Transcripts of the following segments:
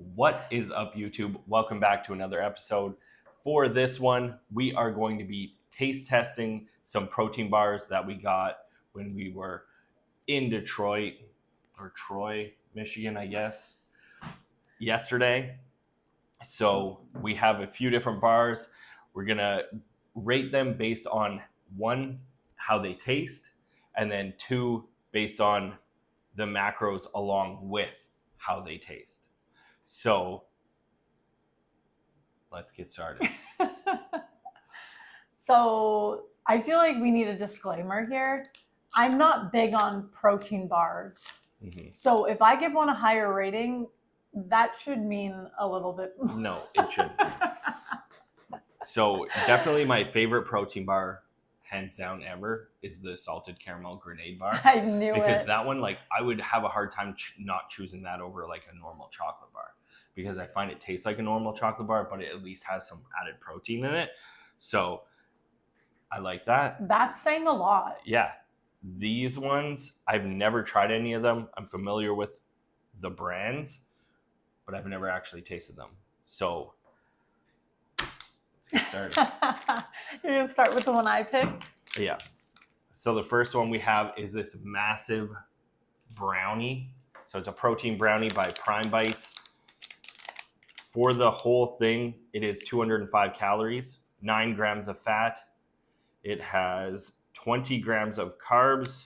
What is up, YouTube? Welcome back to another episode. For this one, we are going to be taste testing some protein bars that we got when we were in Detroit or Troy, Michigan, I guess, yesterday. So we have a few different bars. We're going to rate them based on one, how they taste, and then two, based on the macros along with how they taste. So let's get started. So I feel like we need a disclaimer here. I'm not big on protein bars. So if I give one a higher rating, that should mean a little bit more. No, it shouldn't. So definitely my favorite protein bar, hands down ever, is the salted caramel grenade bar. I knew because it. that one, like, I would have a hard time not choosing that over like a normal chocolate bar, because I find it tastes like a normal chocolate bar, but it at least has some added protein in it. So I like that. That's saying a lot. Yeah. These ones, I've never tried any of them. I'm familiar with the brands, but I've never actually tasted them. So let's get started. You're going to start with the one I picked? Yeah. So the first one we have is this massive brownie. So it's a protein brownie by Prime Bites. For the whole thing, it is 205 calories, 9 grams of fat. It has 20 grams of carbs.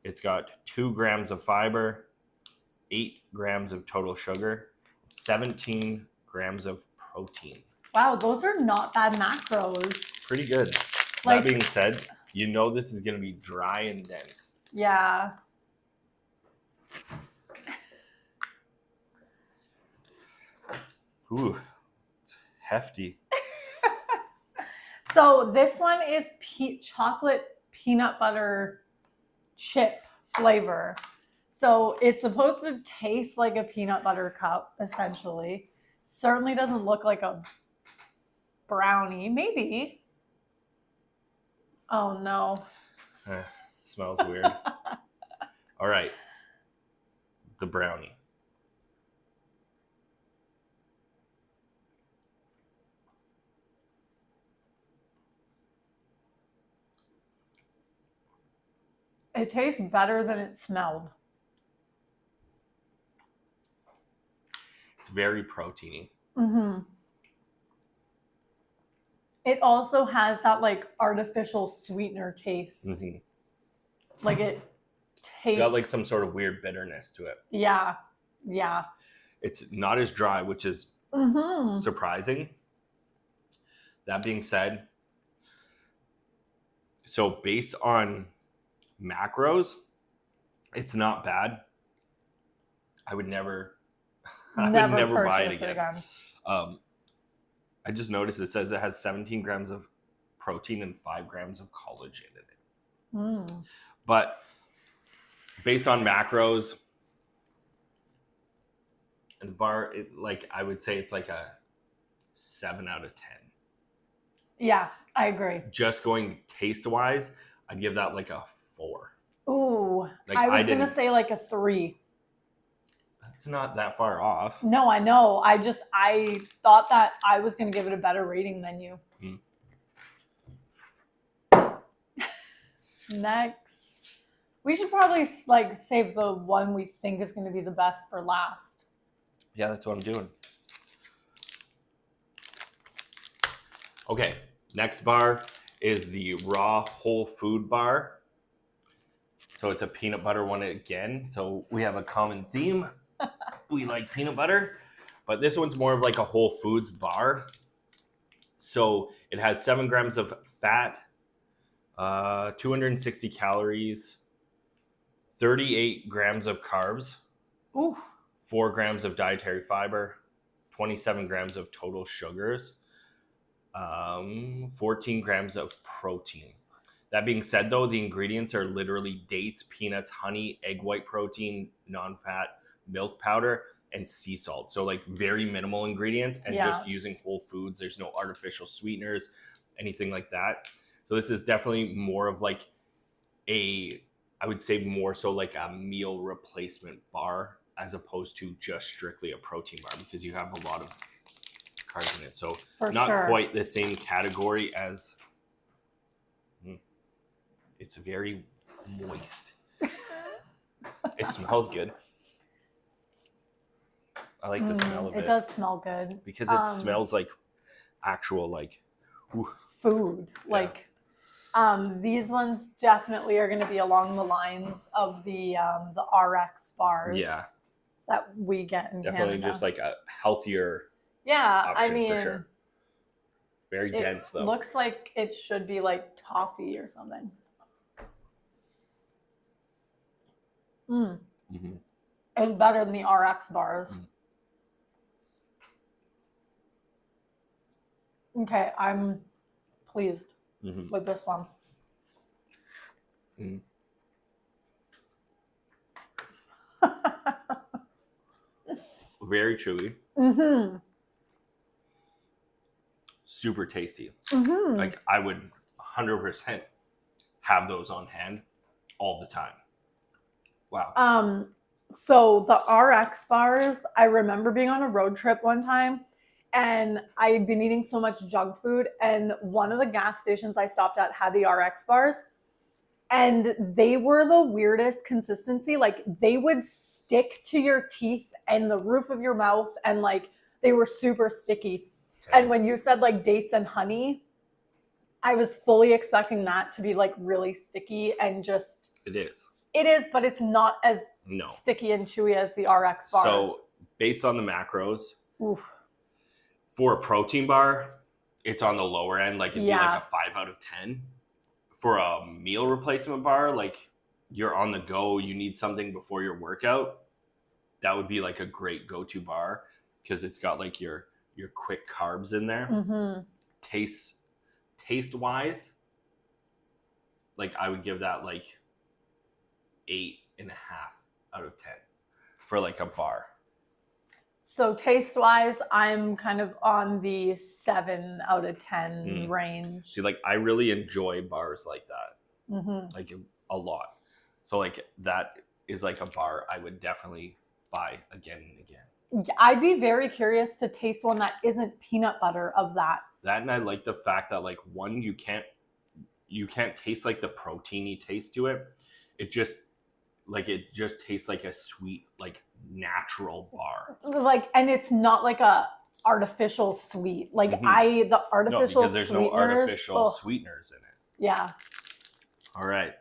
It's got 2 grams of fiber, 8 grams of total sugar, 17 grams of protein. Wow, those are not bad macros. Pretty good. That being said, you know this is going to be dry and dense. Yeah. Ooh, it's hefty. So this one is chocolate peanut butter chip flavor. So it's supposed to taste like a peanut butter cup, essentially. Certainly doesn't look like a brownie. Maybe. Oh, no. It smells weird. All right. The brownie. It tastes better than it smelled. It's very proteiny. Mm-hmm. It also has that like artificial sweetener taste. Mm-hmm. Like it tastes. It's got like some sort of weird bitterness to it. Yeah. Yeah. It's not as dry, which is surprising. That being said, so based on macros, it's not bad. I would never buy it again. I just noticed it says it has 17 grams of protein and 5 grams of collagen in it. But based on macros, and the bar, I would say it's like a 7 out of 10. Yeah, I agree. Just going taste wise, I'd give that like a 4. Ooh, I was going to say like a 3. It's not that far off. No, I know. I thought that I was going to give it a better rating than you. Next. We should probably save the one we think is going to be the best for last. Yeah, that's what I'm doing. Okay, next bar is the raw whole food bar. So it's a peanut butter one again. So we have a common theme. We like peanut butter, but this one's more of like a whole foods bar. So it has 7 grams of fat, 260 calories, 38 grams of carbs, 4 grams of dietary fiber, 27 grams of total sugars, 14 grams of protein. That being said, though, the ingredients are literally dates, peanuts, honey, egg white protein, non-fat, milk powder, and sea salt. So like very minimal ingredients and just using whole foods. There's no artificial sweeteners, anything like that. So this is definitely more of like I would say more so like a meal replacement bar as opposed to just strictly a protein bar, because you have a lot of carbs in it. So For not sure. quite the same category as. It's very moist. It smells good. I like the smell of it. It does smell good because it smells like actual food. Like these ones definitely are going to be along the lines of the RX bars. Yeah, that we get in definitely Canada. just like a healthier. Yeah, option, I mean, for sure. Very dense though. Looks like it should be like toffee or something. Mm-hmm. It's better than the RX bars. Okay, I'm pleased with this one. Very chewy. Super tasty. Like I would 100% have those on hand all the time. Wow. So the RX bars, I remember being on a road trip one time and I had been eating so much junk food, and one of the gas stations I stopped at had the RX bars, and they were the weirdest consistency. Like they would stick to your teeth and the roof of your mouth, and like they were super sticky. Okay. And when you said like dates and honey, I was fully expecting that to be like really sticky and just. It is. It is, but it's not as sticky and chewy as the RX bars. So based on the macros, for a protein bar, it's on the lower end. Like it'd be like a 5 out of 10. For a meal replacement bar, like you're on the go, you need something before your workout, that would be like a great go-to bar because it's got like your quick carbs in there. Taste wise, like I would give that like 8.5 out of 10 for like a bar. So taste wise, I'm kind of on the 7 out of 10 range. See, like I really enjoy bars like that, like a lot. So like that is like a bar I would definitely buy again and again. I'd be very curious to taste one that isn't peanut butter of that. That, and I like the fact that like one, you can't taste like the proteiny taste to it. It just tastes like a sweet, like natural bar. Like, and it's not like a artificial sweet. Like the artificial because there's no artificial sweeteners in it. Yeah. All right.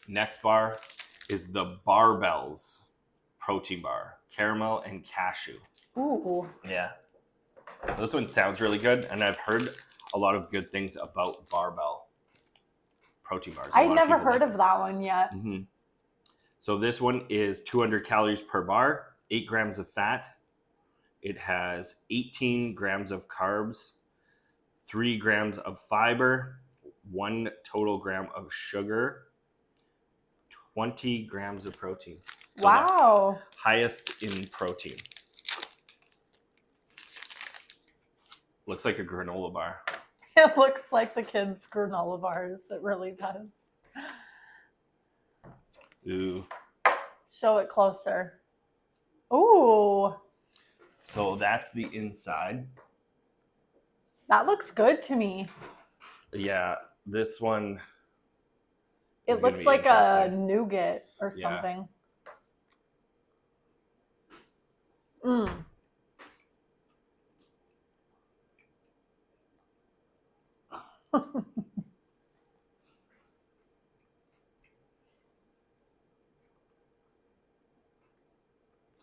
Next bar is the Barbell's protein bar, caramel and cashew. Ooh. Yeah. This one sounds really good, and I've heard a lot of good things about Barbell protein bars. I've never heard of that one yet. So this one is 200 calories per bar, 8 grams of fat. It has 18 grams of carbs, 3 grams of fiber, 1 total gram of sugar, 20 grams of protein. So wow. Highest in protein. Looks like a granola bar. It looks like the kids' granola bars. It really does. Ooh. Show it closer. Ooh. So that's the inside. That looks good to me. Yeah, this one. It looks like a nougat or something.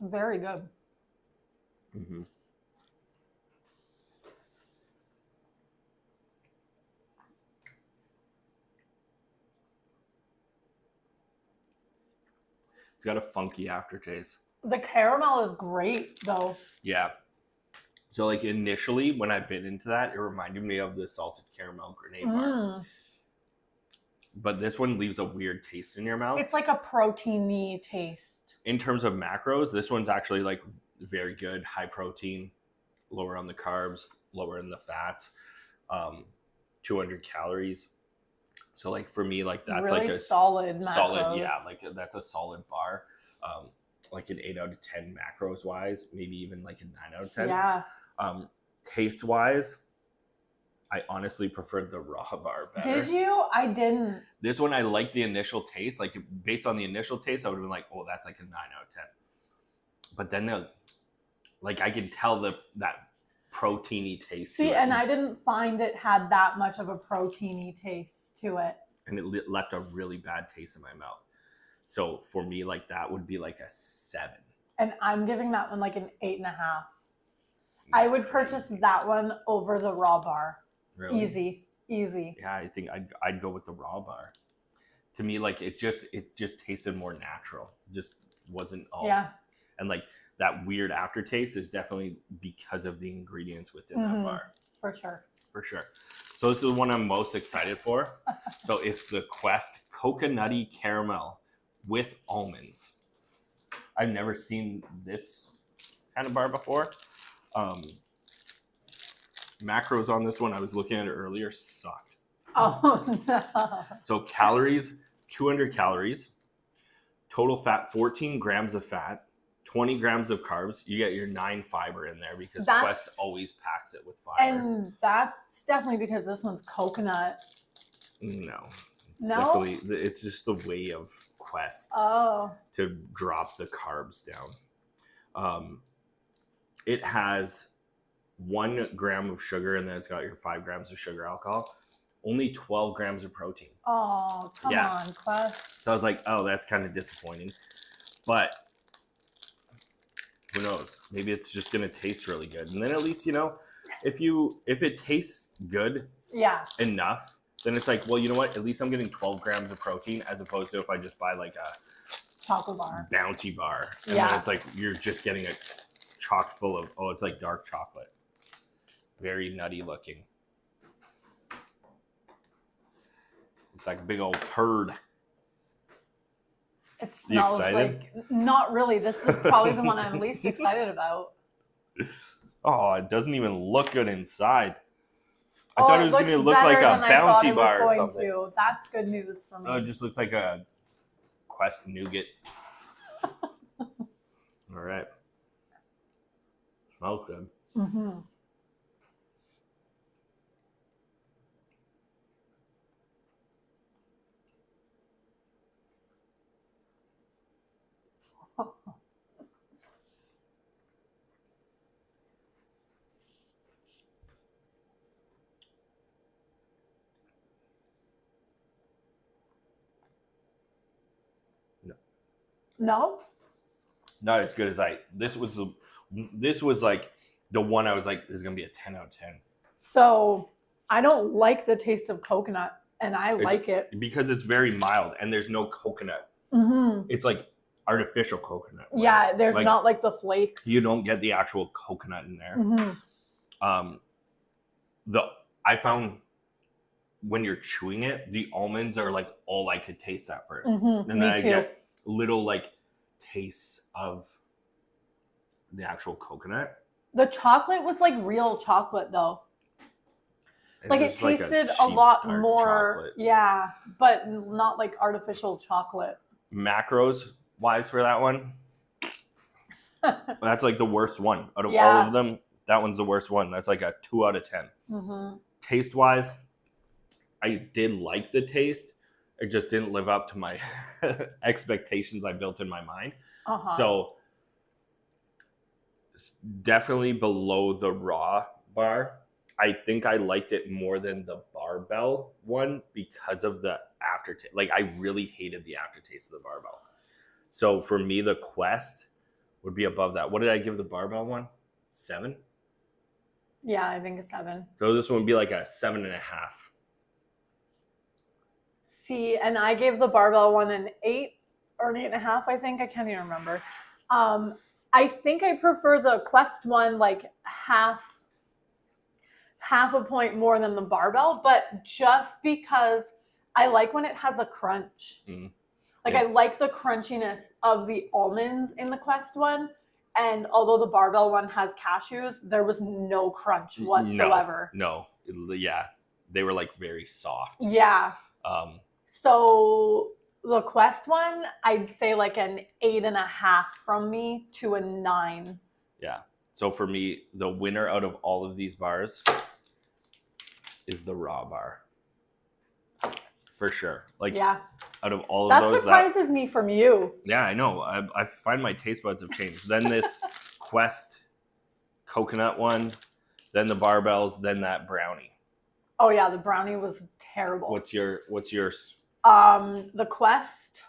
Very good. It's got a funky aftertaste. The caramel is great though. Yeah. So like initially when I bit into that, it reminded me of the salted caramel grenade bar. But this one leaves a weird taste in your mouth. It's like a proteiny taste. In terms of macros, this one's actually like very good. High protein, lower on the carbs, lower in the fats, 200 calories. So like for me, like that's really like a solid macros. yeah, like that's a solid bar. like an 8 out of 10 macros wise, maybe even like a 9 out of 10. Yeah. Taste wise, I honestly preferred the raw bar better. Did you? I didn't. This one, I liked the initial taste. Like, based on the initial taste, I would have been like, oh, that's like a 9 out of 10. But then, like, I could tell that proteiny taste. See, to it. and I didn't find it had that much of a proteiny taste to it. And it left a really bad taste in my mouth. So for me, like, that would be like a 7. And I'm giving that one like an 8.5. I would purchase that one over the raw bar. Really? Easy. Yeah, I think I'd go with the raw bar. To me, like, it just tasted more natural. It just wasn't all. Yeah. And like that weird aftertaste is definitely because of the ingredients within that bar. For sure. So this is the one I'm most excited for. So it's the Quest Coconutty Caramel with almonds. I've never seen this kind of bar before. Macros on this one, I was looking at it earlier, sucked. Oh, no. So calories, 200 calories. Total fat, 14 grams of fat. 20 grams of carbs. You get your 9 fiber in there because Quest always packs it with fiber. And that's definitely because this one's coconut. No. No? It's just the way of Quest to drop the carbs down. It has 1 gram of sugar, and then it's got your 5 grams of sugar alcohol. Only 12 grams of protein. Oh, come on, Quest. So I was like, oh, that's kind of disappointing. But who knows? Maybe it's just going to taste really good. And then at least, if it tastes good enough, then it's like, well, you know what? At least I'm getting 12 grams of protein as opposed to if I just buy like a chocolate bar, Bounty bar. And then it's like you're just getting a chock full of, it's like dark chocolate. Very nutty looking. It's like a big old turd. It smells like, not really. This is probably the one I'm least excited about. Oh, it doesn't even look good inside. I thought it was going to look like a Bounty bar or something. That's good news for me. Oh, it just looks like a Quest nougat. All right. Smells good. Mm-hmm. No? Not as good as this was like the one I was like, this is gonna be a 10 out of 10. So I don't like the taste of coconut, and I like it because it's very mild and there's no coconut. Mm-hmm. It's like artificial coconut flavor. Yeah, there's not like the flakes. You don't get the actual coconut in there. Mm-hmm. I found when you're chewing it, the almonds are like all I could taste at first. Mm-hmm. And then I get little like tastes of the actual coconut. The chocolate was like real chocolate though. Like it tasted a lot more. Chocolate. Yeah, but not like artificial chocolate. Macros wise for that one, that's like the worst one out of all of them. That one's the worst one. That's like a 2 out of 10. Mm-hmm. Taste wise, I did like the taste. It just didn't live up to my expectations I built in my mind. So definitely below the raw bar. I think I liked it more than the Barbell one because of the aftertaste. Like, I really hated the aftertaste of the Barbell. So for me, the Quest would be above that. What did I give the Barbell one? 7? Yeah, I think a 7. So this one would be like a 7.5. See, and I gave the Barbell one an 8 or an 8.5, I think. I can't even remember. I think I prefer the Quest one like half a point more than the Barbell, but just because I like when it has a crunch. I like the crunchiness of the almonds in the Quest one. And although the Barbell one has cashews, there was no crunch whatsoever. No. Yeah. They were like very soft. Yeah. So The Quest one, I'd say like an 8.5 from me to a 9. Yeah. So for me, the winner out of all of these bars is the raw bar. For sure. Like, yeah, out of all of that those, surprises me from you. yeah, I know. I find my taste buds have changed. Then this Quest coconut one, then the barbells, then that brownie. Oh yeah, the brownie was terrible. What's yours? The Quest,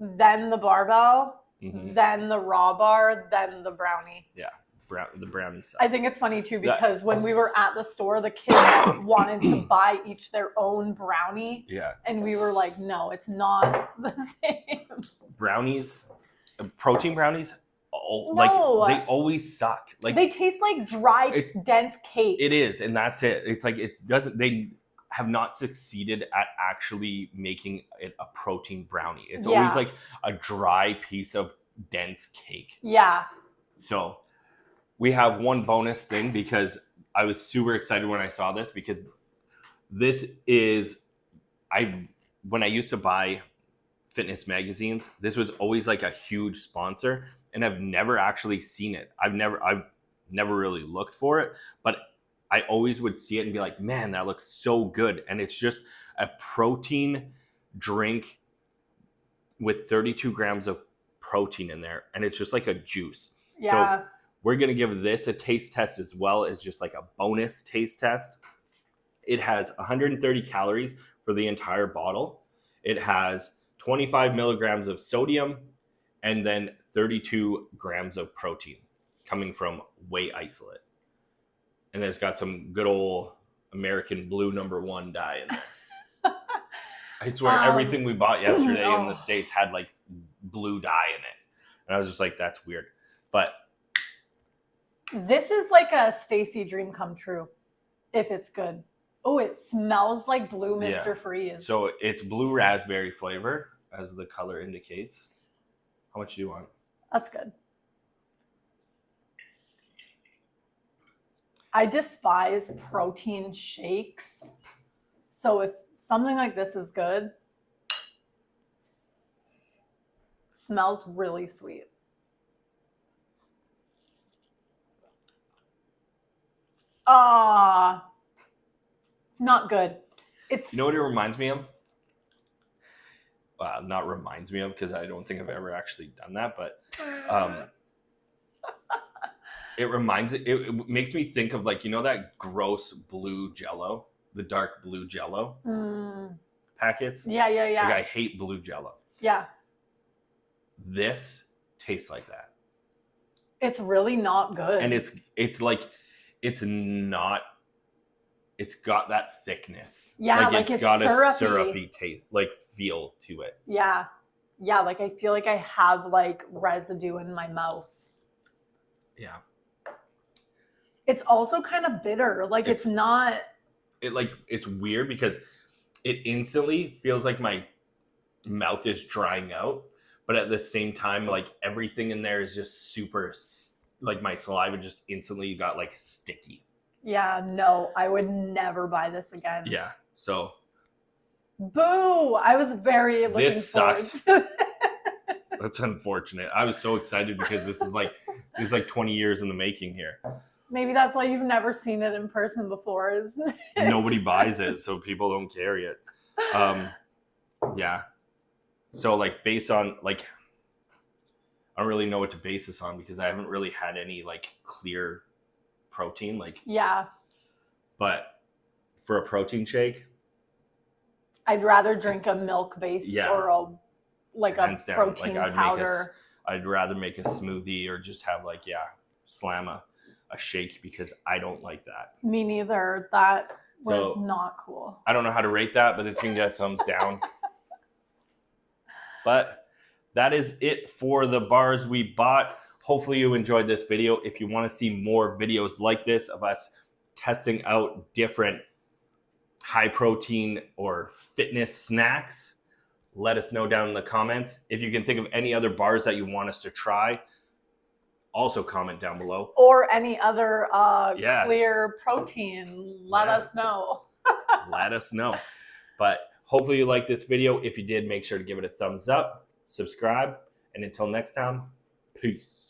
then the barbell, Mm-hmm. then the raw bar, then the brownie. Yeah, the brownie side. I think it's funny too because when we were at the store, the kids wanted to buy each their own brownie. Yeah. And we were like, no, it's not the same. Brownies, protein brownies, No. like they always suck. Like they taste like dry, dense cake. It is, and that's it. It's like it doesn't. They have not succeeded at actually making it a protein brownie. It's always like a dry piece of dense cake. Yeah. So we have one bonus thing because I was super excited when I saw this because this is when I used to buy fitness magazines, this was always like a huge sponsor, and I've never actually seen it. I've never really looked for it, but I always would see it and be like, man, that looks so good. And it's just a protein drink with 32 grams of protein in there, and it's just like a juice. Yeah. So we're going to give this a taste test as well as just like a bonus taste test. It has 130 calories for the entire bottle. It has 25 milligrams of sodium and then 32 grams of protein coming from whey isolate. And then it's got some good old American blue #1 dye in there. I swear everything we bought yesterday in the States had like blue dye in it. And I was just like, that's weird. But this is like a Stacy dream come true if it's good. Oh, it smells like blue Mr. Freeze. So it's blue raspberry flavor, as the color indicates. How much do you want? That's good. I despise protein shakes. So if something like this is good, smells really sweet. It's not good. You know what it reminds me of? Not reminds me of because I don't think I've ever actually done that, but it makes me think of like, you know, that gross blue Jello, the dark blue Jello packets. Yeah. Like, I hate blue Jello. Yeah. This tastes like that. It's really not good. And it's like it's got that thickness. Yeah, like it's got syrupy. A syrupy taste, like feel to it. Yeah. Like I feel like I have like residue in my mouth. Yeah. It's also kind of bitter. Like it's not. It's weird because it instantly feels like my mouth is drying out, but at the same time, like everything in there is just super. Like my saliva just instantly got like sticky. Yeah, no, I would never buy this again. Yeah, so. Boo! I was very looking forward to it. That's unfortunate. I was so excited because this is like 20 years in the making here. Maybe that's why you've never seen it in person before, isn't it? Nobody buys it, so people don't carry it. Yeah. So like based on like, I don't really know what to base this on because I haven't really had any like clear protein, like. Yeah. But for a protein shake, I'd rather drink a milk-based or a protein powder. I'd rather make a smoothie or just have like slam a shake because I don't like that. Me neither. That was not cool. I don't know how to rate that, but it's gonna get a thumbs down. But that is it for the bars we bought. Hopefully you enjoyed this video. If you want to see more videos like this of us testing out different high protein or fitness snacks, let us know down in the comments. If you can think of any other bars that you want us to try, also comment down below. Or any other clear protein, let us know. Let us know. But Hopefully you liked this video. If you did, make sure to give it a thumbs up, subscribe, and until next time, peace.